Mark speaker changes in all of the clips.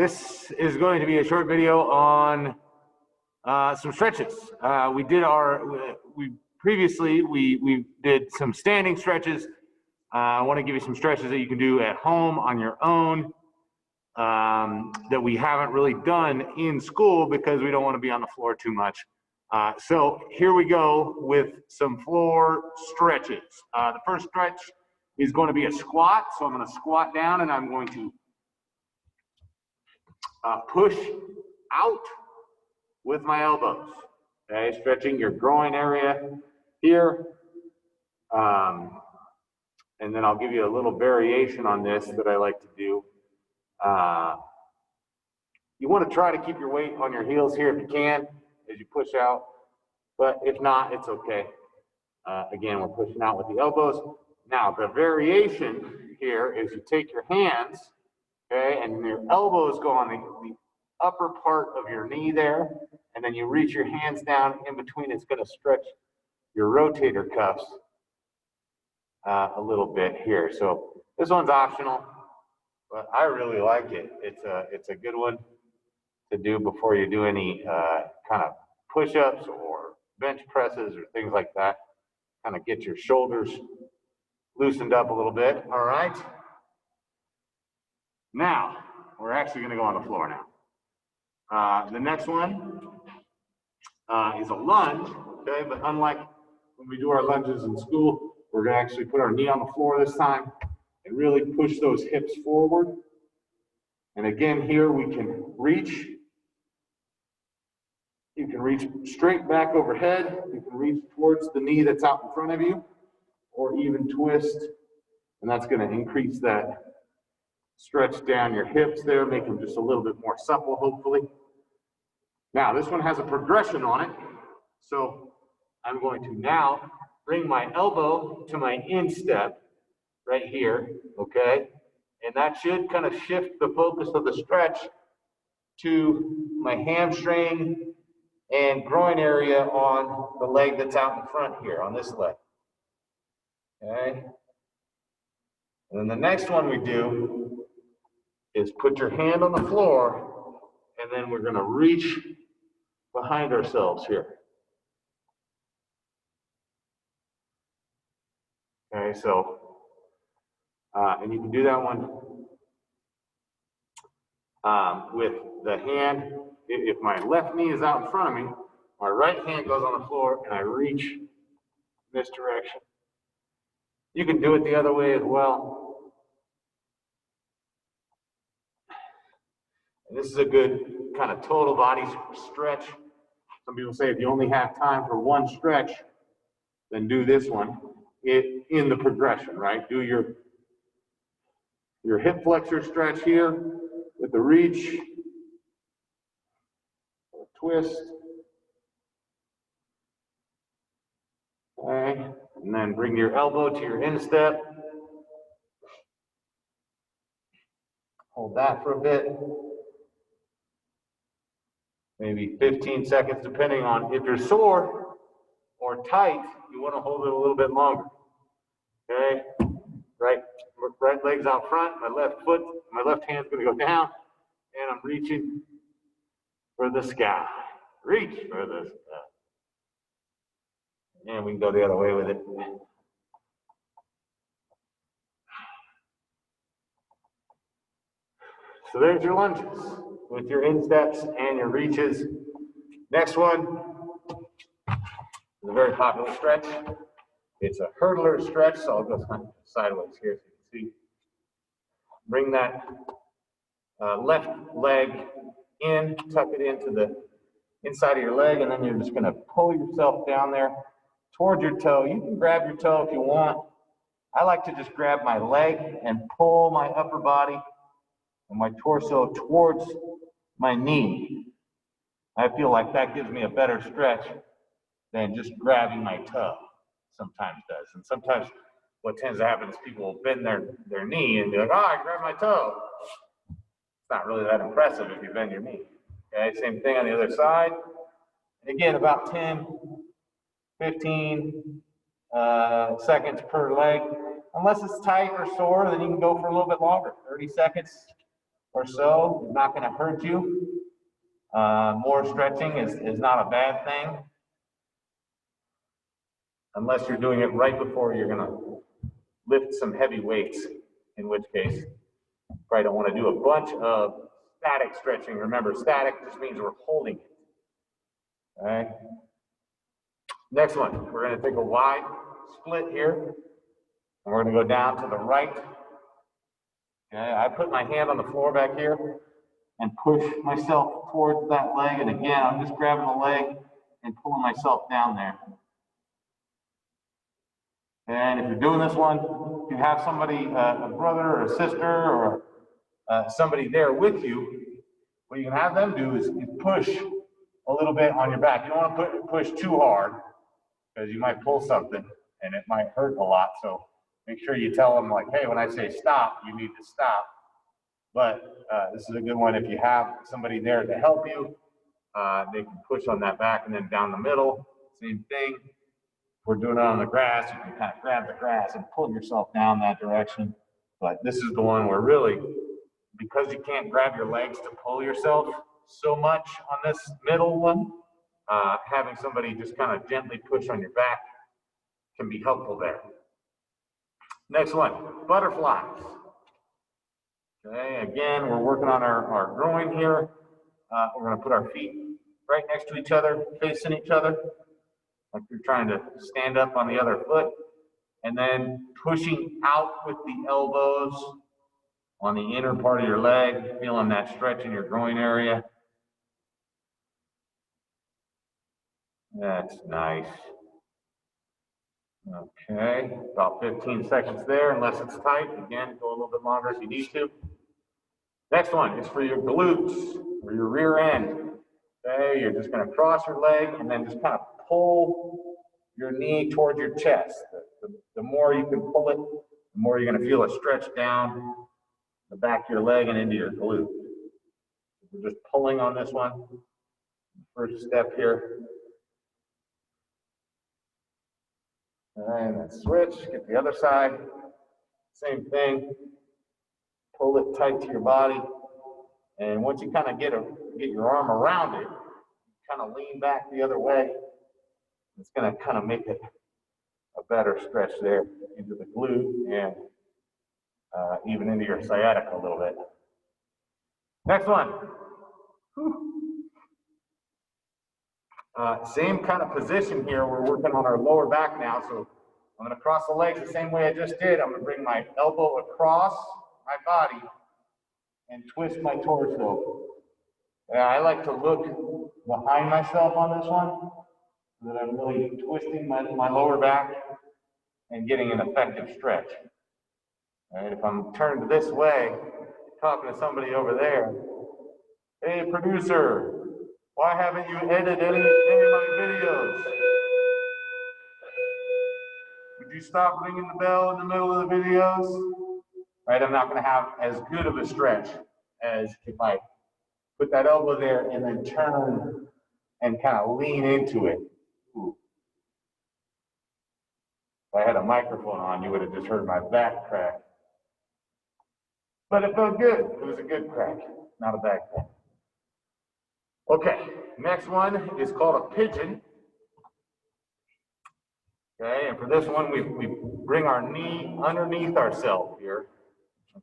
Speaker 1: This is going to be a short video on some stretches. We did some standing stretches. I want to give you some stretches that you can do at home on your own that we haven't really done in school because we don't want to be on the floor too much. So here we go with some floor stretches. The first stretch is going to be a squat. So I'm going to squat down and I'm going to push out with my elbows. Okay, stretching your groin area here. And then I'll give you a little variation on this that I like to do. You want to try to keep your weight on your heels here if you can as you push out, but if not, it's okay. Again, we're pushing out with the elbows. Now, the variation here is you take your hands, okay, and your elbows go on the upper part of your knee there, and then you reach your hands down in between. It's going to stretch your rotator cuffs a little bit here. So this one's optional, but I really like it. It's a good one to do before you do any kind of push-ups or bench presses or things like that. Kind of get your shoulders loosened up a little bit. All right. Now, we're actually going to go on the floor now. The next one is a lunge, okay? But unlike when we do our lunges in school, we're going to actually put our knee on the floor this time and really push those hips forward. And again, here we can reach. You can reach straight back overhead. You can reach towards the knee that's out in front of you, or even twist. And that's going to increase that stretch down your hips there, make them just a little bit more supple, hopefully. Now, this one has a progression on it. So I'm going to now bring my elbow to my instep right here, okay? And that should kind of shift the focus of the stretch to my hamstring and groin area on the leg that's out in front here, on this leg, okay? And then the next one we do is put your hand on the floor, and then we're going to reach behind ourselves here. Okay, so, and you can do that one with the hand. If my left knee is out in front of me, my right hand goes on the floor and I reach in this direction. You can do it the other way as well. And this is a good kind of total body stretch. Some people say if you only have time for one stretch, then do this one in the progression, right? Do your hip flexor stretch here with the reach, twist, okay, and then bring your elbow to your instep. Hold that for a bit. Maybe 15 seconds, depending on if you're sore or tight, you want to hold it a little bit longer. Okay, right leg's out front, my left hand's going to go down, and I'm reaching for the sky. Reach for the sky. And we can go the other way with it. So there's your lunges with your insteps and your reaches. Next one is a very popular stretch. It's a hurdler stretch, so I'll go sideways here so you can see. Bring that left leg in, tuck it into the inside of your leg, and then you're just going to pull yourself down there towards your toe. You can grab your toe if you want. I like to just grab my leg and pull my upper body and my torso towards my knee. I feel like that gives me a better stretch than just grabbing my toe. Sometimes does. And sometimes what tends to happen is people will bend their knee and be like, oh, I grabbed my toe. It's not really that impressive if you bend your knee. Okay, same thing on the other side. And again, about 10, 15 seconds per leg. Unless it's tight or sore, then you can go for a little bit longer, 30 seconds. or so is not going to hurt you. More stretching is not a bad thing, unless you're doing it right before you're going to lift some heavy weights, in which case you probably don't want to do a bunch of static stretching. Remember, static just means we're holding it. All right. Next one, we're going to take a wide split here, and we're going to go down to the right. Okay, I put my hand on the floor back here and push myself towards that leg, and again, I'm just grabbing the leg and pulling myself down there. And if you're doing this one, if you have somebody, a brother or a sister or somebody there with you, what you can have them do is push a little bit on your back. You don't want to push too hard because you might pull something and it might hurt a lot. So make sure you tell them like, hey, when I say stop, you need to stop. But this is a good one if you have somebody there to help you. They can push on that back and then down the middle, same thing. If we're doing it on the grass, you can kind of grab the grass and pull yourself down that direction. But this is the one where really, because you can't grab your legs to pull yourself so much on this middle one, having somebody just kind of gently push on your back can be helpful there. Next one, butterflies. Okay, again, we're working on our groin here. We're going to put our feet right next to each other, facing each other, like you're trying to stand up on the other foot, and then pushing out with the elbows on the inner part of your leg, feeling that stretch in your groin area. That's nice. Okay, about 15 seconds there, unless it's tight. Again, go a little bit longer if you need to. Next one is for your glutes or your rear end. Okay, you're just going to cross your leg and then just kind of pull your knee towards your chest. The more you can pull it, the more you're going to feel a stretch down the back of your leg and into your glute. We're just pulling on this one. First step here. And then switch, get the other side. Same thing. Pull it tight to your body. And once you kind of get your arm around it, kind of lean back the other way. It's going to kind of make it a better stretch there into the glute and even into your sciatica a little bit. Next one. Same kind of position here. We're working on our lower back now. So I'm going to cross the legs the same way I just did. I'm going to bring my elbow across my body and twist my torso. I like to look behind myself on this one so that I'm really twisting my lower back and getting an effective stretch. All right, if I'm turned this way, talking to somebody over there, hey, producer, why haven't you edited any of my videos? Would you stop ringing the bell in the middle of the videos? Right, I'm not going to have as good of a stretch as if I put that elbow there and then turn and kind of lean into it. Ooh. If I had a microphone on, you would have just heard my back crack. But it felt good. It was a good crack, not a bad crack. Okay, next one is called a pigeon. Okay, and for this one, we bring our knee underneath ourselves here,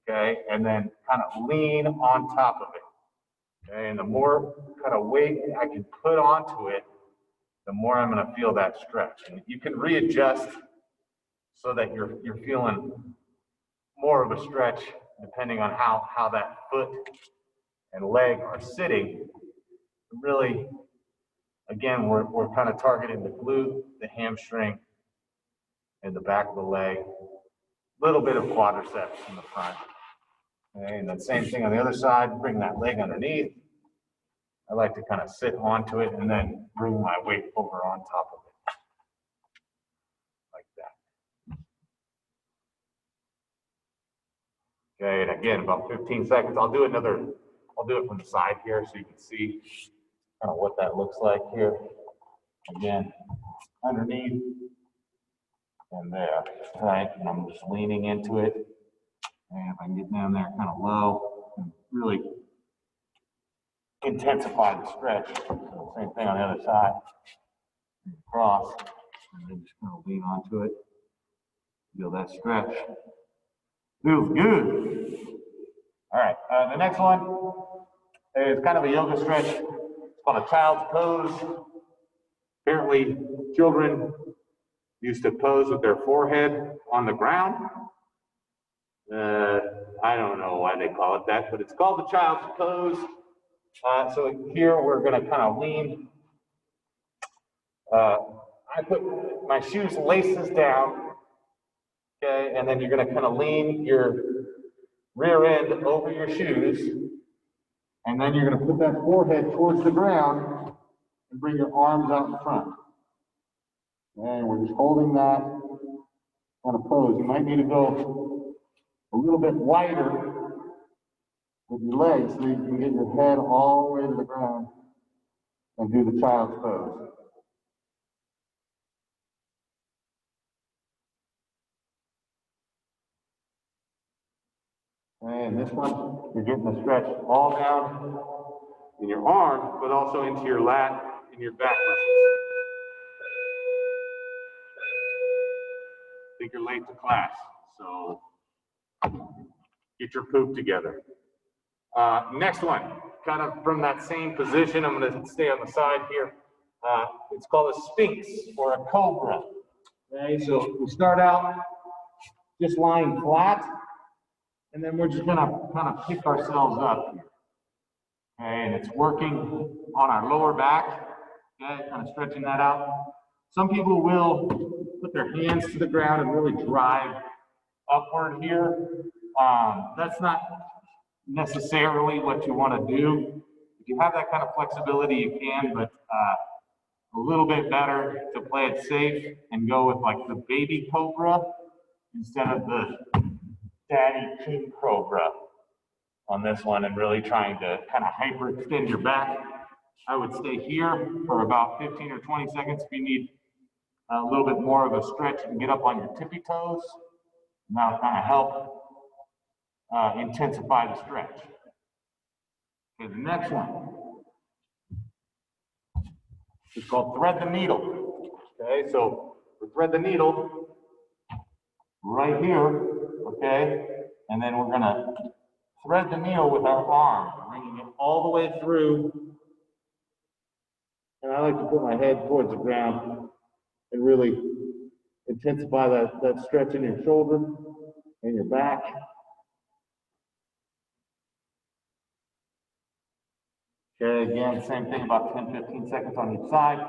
Speaker 1: okay, and then kind of lean on top of it. Okay, and the more kind of weight I can put onto it, the more I'm going to feel that stretch. And you can readjust so that you're feeling more of a stretch depending on how that foot and leg are sitting. Really, again, we're kind of targeting the glute, the hamstring, and the back of the leg. A little bit of quadriceps in the front. Okay, and then same thing on the other side, bring that leg underneath. I like to kind of sit onto it and then bring my weight over on top of it. Like that. Okay, and again, about 15 seconds. I'll do it from the side here so you can see kind of what that looks like here. Again, underneath and there, right? And I'm just leaning into it. And if I can get down there kind of low, can really intensify the stretch. So same thing on the other side. Cross, and then just kind of lean onto it. Feel that stretch. Feels good. All right, the next one is kind of a yoga stretch. It's called a child's pose. Apparently, children used to pose with their forehead on the ground. I don't know why they call it that, but it's called the child's pose. So here we're going to kind of lean. I put my shoes laces down, okay, and then you're going to kind of lean your rear end over your shoes, and then you're going to put that forehead towards the ground and bring your arms out in front. And we're just holding that on a pose. You might need to go a little bit wider with your legs so you can get your head all the way to the ground and do the child's pose. And this one, you're getting the stretch all down in your arm, but also into your lat and your back muscles. I think you're late to class, so get your poop together. Next one, kind of from that same position, I'm going to stay on the side here. It's called a sphinx or a cobra. Okay, so we start out just lying flat, and then we're just going to kind of pick ourselves up here. Okay, and it's working on our lower back, okay, kind of stretching that out. Some people will put their hands to the ground and really drive upward here. That's not necessarily what you want to do. If you have that kind of flexibility, you can, but a little bit better to play it safe and go with like the baby cobra instead of the daddy king cobra on this one, and really trying to kind of hyperextend your back. I would stay here for about 15 or 20 seconds. If you need a little bit more of a stretch, you can get up on your tippy toes. And that'll kind of help intensify the stretch. Okay, the next one is called thread the needle. Okay, so we thread the needle right here, okay, and then we're going to thread the needle with our arm, bringing it all the way through. And I like to put my head towards the ground and really intensify that stretch in your shoulder and your back. Okay, again, same thing, about 10, 15 seconds on each side.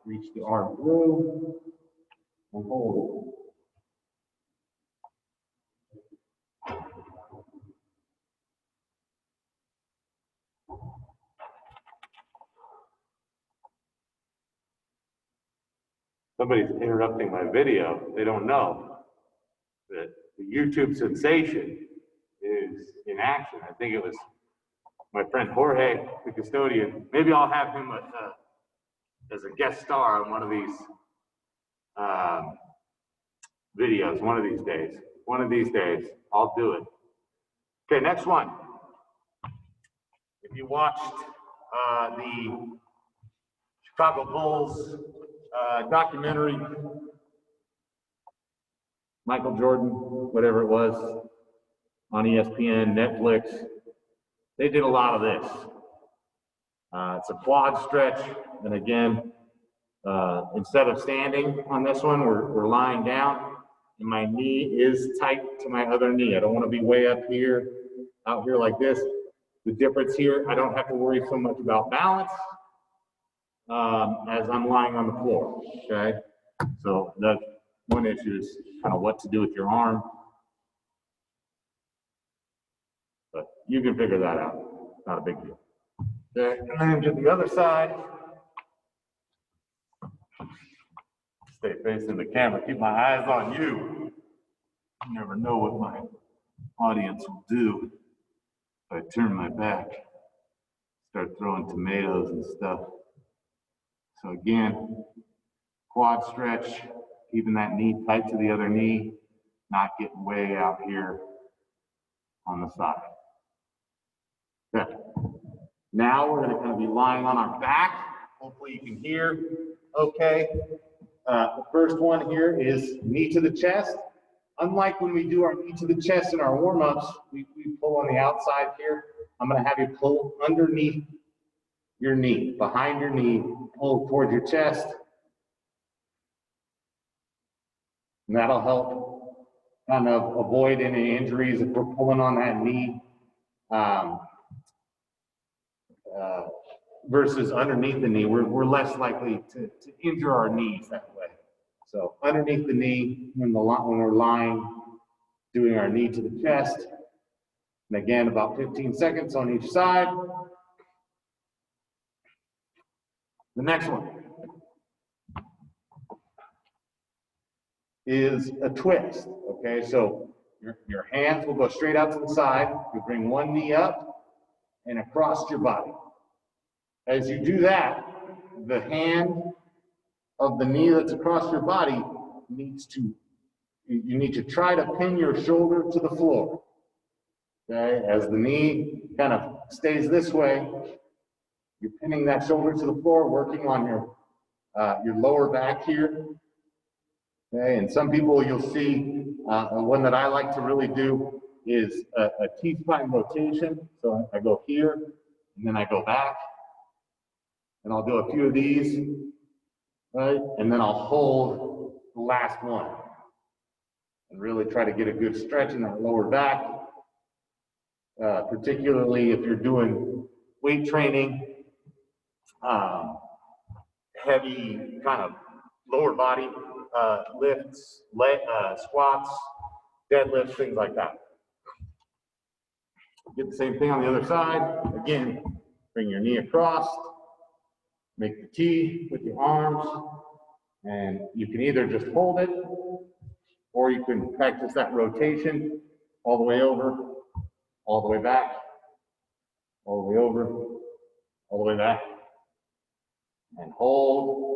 Speaker 1: Reach the arm through and hold it. Somebody's interrupting my video. They don't know that the YouTube sensation is in action. I think it was my friend Jorge, the custodian. Maybe I'll have him as a guest star on one of these videos one of these days. One of these days, I'll do it. Okay, next one. If you watched the Chicago Bulls documentary, Michael Jordan, whatever it was, on ESPN, Netflix, they did a lot of this. It's a quad stretch, and again, instead of standing on this one, we're lying down, and my knee is tight to my other knee. I don't want to be way up here, out here like this. The difference here, I don't have to worry so much about balance as I'm lying on the floor, okay? So the one issue is kind of what to do with your arm. But you can figure that out. Not a big deal. Okay, and then to the other side. Stay facing the camera. Keep my eyes on you. You never know what my audience will do if I turn my back, start throwing tomatoes and stuff. So again, quad stretch, keeping that knee tight to the other knee, not getting way out here on the side. Now we're going to kind of be lying on our back. Hopefully you can hear okay. The first one here is knee to the chest. Unlike when we do our knee to the chest in our warm-ups, we pull on the outside here. I'm going to have you pull underneath your knee, behind your knee, pull towards your chest. And that'll help kind of avoid any injuries if we're pulling on that knee versus underneath the knee. We're less likely to injure our knees that way. So underneath the knee when we're lying, doing our knee to the chest. And again, about 15 seconds on each side. The next one is a twist, okay? So your hands will go straight out to the side. You bring one knee up and across your body. As you do that, the hand of the knee that's across your body you need to try to pin your shoulder to the floor, okay? As the knee kind of stays this way, you're pinning that shoulder to the floor, working on your lower back here. Okay, and some people you'll see, one that I like to really do is a T-spine rotation. So I go here, and then I go back, and I'll do a few of these, right? And then I'll hold the last one, and really try to get a good stretch in that lower back, particularly if you're doing weight training, heavy kind of lower body lifts, squats, deadlifts, things like that. Get the same thing on the other side. Again, bring your knee across, make the T with your arms, and you can either just hold it, or you can practice that rotation all the way over, all the way back, all the way over, all the way back, and hold.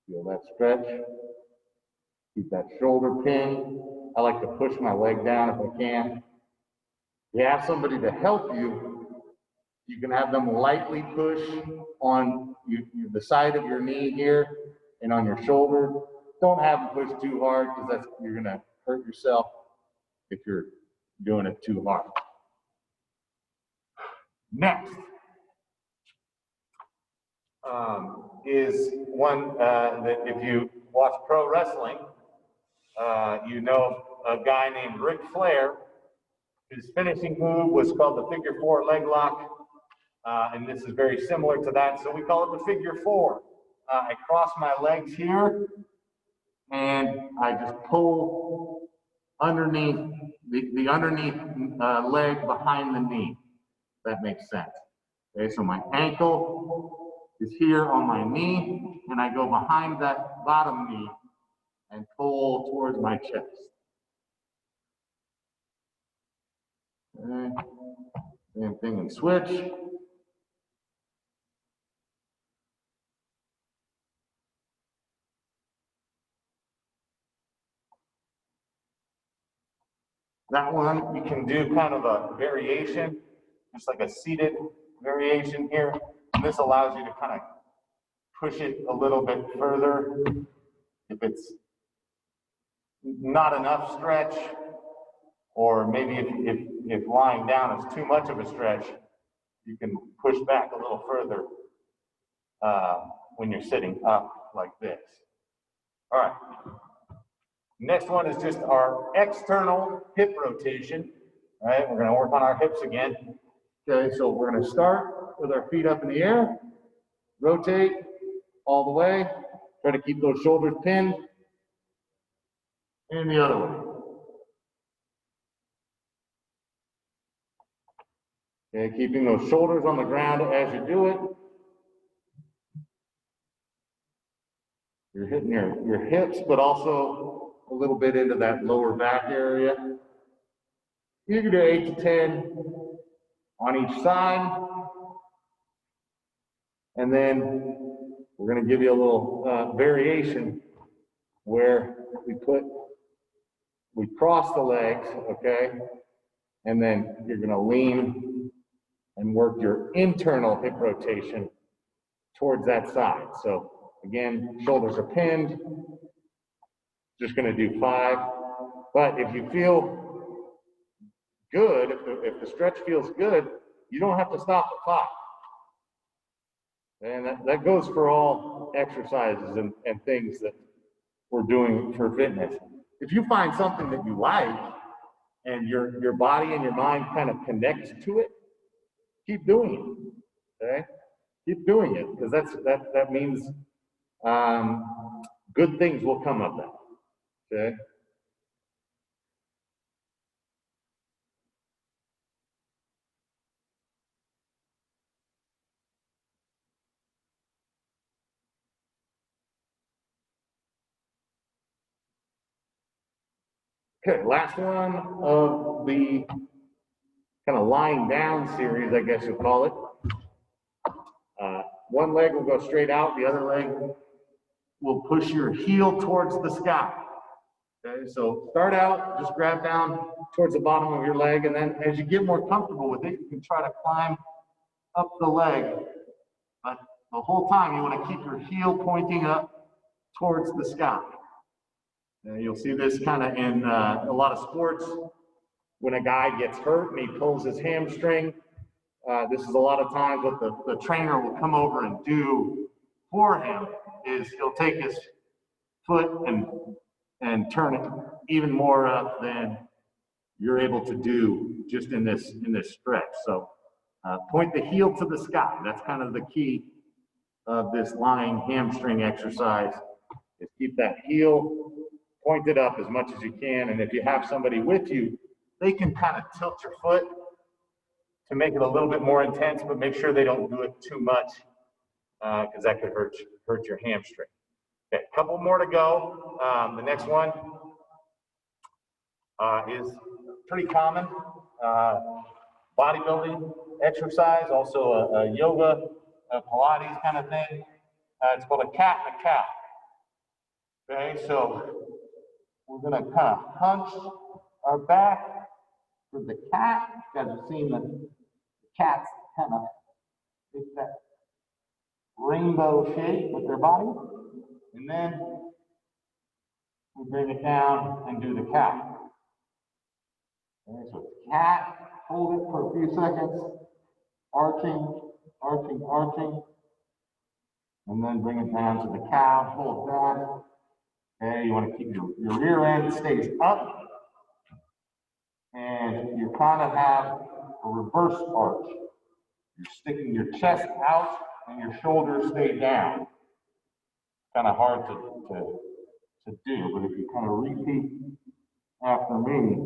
Speaker 1: Feel that stretch. Keep that shoulder pinned. I like to push my leg down if I can. If you have somebody to help you, you can have them lightly push on the side of your knee here and on your shoulder. Don't have them push too hard because you're going to hurt yourself if you're doing it too hard. Next is one that if you watch pro wrestling, you know a guy named Ric Flair. His finishing move was called the figure 4 leg lock, and this is very similar to that, so we call it the figure 4. I cross my legs here, and I just pull underneath the underneath leg behind the knee. That makes sense. Okay, so my ankle is here on my knee, and I go behind that bottom knee and pull towards my chest. Okay. Same thing and switch. That one, you can do kind of a variation, just like a seated variation here. And this allows you to kind of push it a little bit further. If it's not enough stretch, or maybe if lying down is too much of a stretch, you can push back a little further when you're sitting up like this. All right. Next one is just our external hip rotation. All right, we're going to work on our hips again. Okay, so we're going to start with our feet up in the air, rotate all the way, try to keep those shoulders pinned, and the other way. Okay, keeping those shoulders on the ground as you do it. You're hitting your hips, but also a little bit into that lower back area. You can do 8 to 10 on each side. And then we're going to give you a little variation where we cross the legs, okay? And then you're going to lean and work your internal hip rotation towards that side. So again, shoulders are pinned, just gonna do 5. But if you feel good, if the stretch feels good, you don't have to stop at 5. And that goes for all exercises and things that we're doing for fitness. If you find something that you like and your body and your mind kind of connects to it, keep doing it, okay? Keep doing it, because that means good things will come of that, okay? Okay, last one of the kind of lying down series, I guess you'll call it. One leg will go straight out, the other leg will push your heel towards the sky. Okay, so start out, just grab down towards the bottom of your leg, and then as you get more comfortable with it, you can try to climb up the leg. But the whole time you want to keep your heel pointing up towards the sky. You'll see this kind of in a lot of sports. When a guy gets hurt and he pulls his hamstring, this is a lot of times what the trainer will come over and do for him is he'll take his foot and turn it even more up than you're able to do just in this stretch. So point the heel to the sky. That's kind of the key of this lying hamstring exercise, is keep that heel pointed up as much as you can. And if you have somebody with you, they can kind of tilt your foot to make it a little bit more intense, but make sure they don't do it too much, because that could hurt your hamstring. Okay, a couple more to go. The next one is pretty common bodybuilding exercise, also a yoga, Pilates kind of thing. It's called a cat and a cow. Okay, so we're gonna kind of hunch our back for the cat. You guys have seen the cats kind of make that rainbow shape with their body. And then we bring it down and do the cow. Okay, so it's cat, hold it for a few seconds, arching, arching, arching, and then bring it down to the cow, hold that. Okay, you want to keep your rear end stays up, and you kind of have a reverse arch. You're sticking your chest out and your shoulders stay down. Kind of hard to do, but if you kind of repeat after me,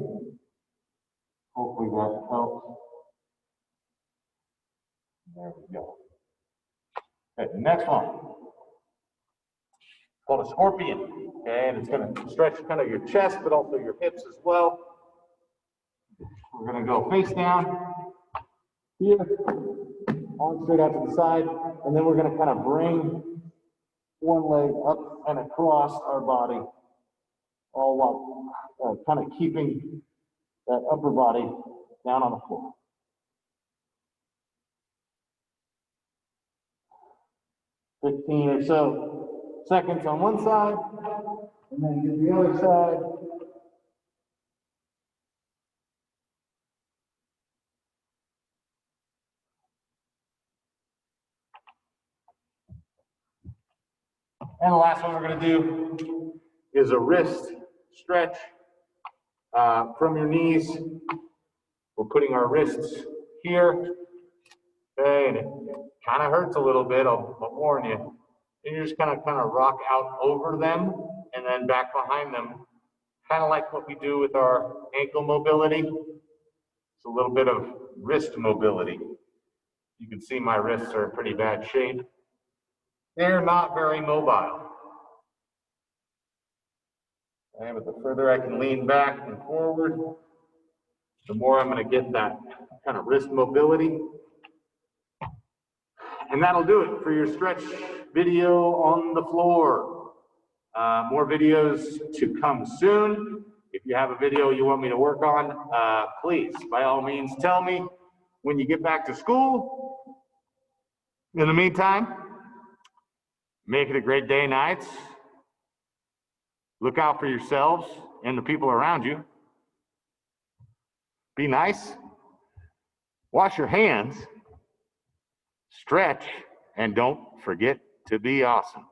Speaker 1: hopefully that helps. There we go. Okay, the next one, called a scorpion. Okay, and it's going to stretch kind of your chest, but also your hips as well. We're going to go face down here, arms straight out to the side, and then we're going to kind of bring one leg up and across our body, all while kind of keeping that upper body down on the floor. Fifteen or so seconds on one side, and then get the other side. And the last one we're going to do is a wrist stretch from your knees. We're putting our wrists here, okay, and it kind of hurts a little bit, I'll warn you. And you're just kind of rock out over them and then back behind them, kind of like what we do with our ankle mobility. It's a little bit of wrist mobility. You can see my wrists are in pretty bad shape. They're not very mobile. Okay, but the further I can lean back and forward, the more I'm going to get that kind of wrist mobility. And that'll do it for your stretch video on the floor. More videos to come soon. If you have a video you want me to work on, please, by all means, tell me. when you get back to school. In the meantime, make it a great day, nights. Look out for yourselves and the people around you. Be nice. Wash your hands. Stretch. And don't forget to be awesome.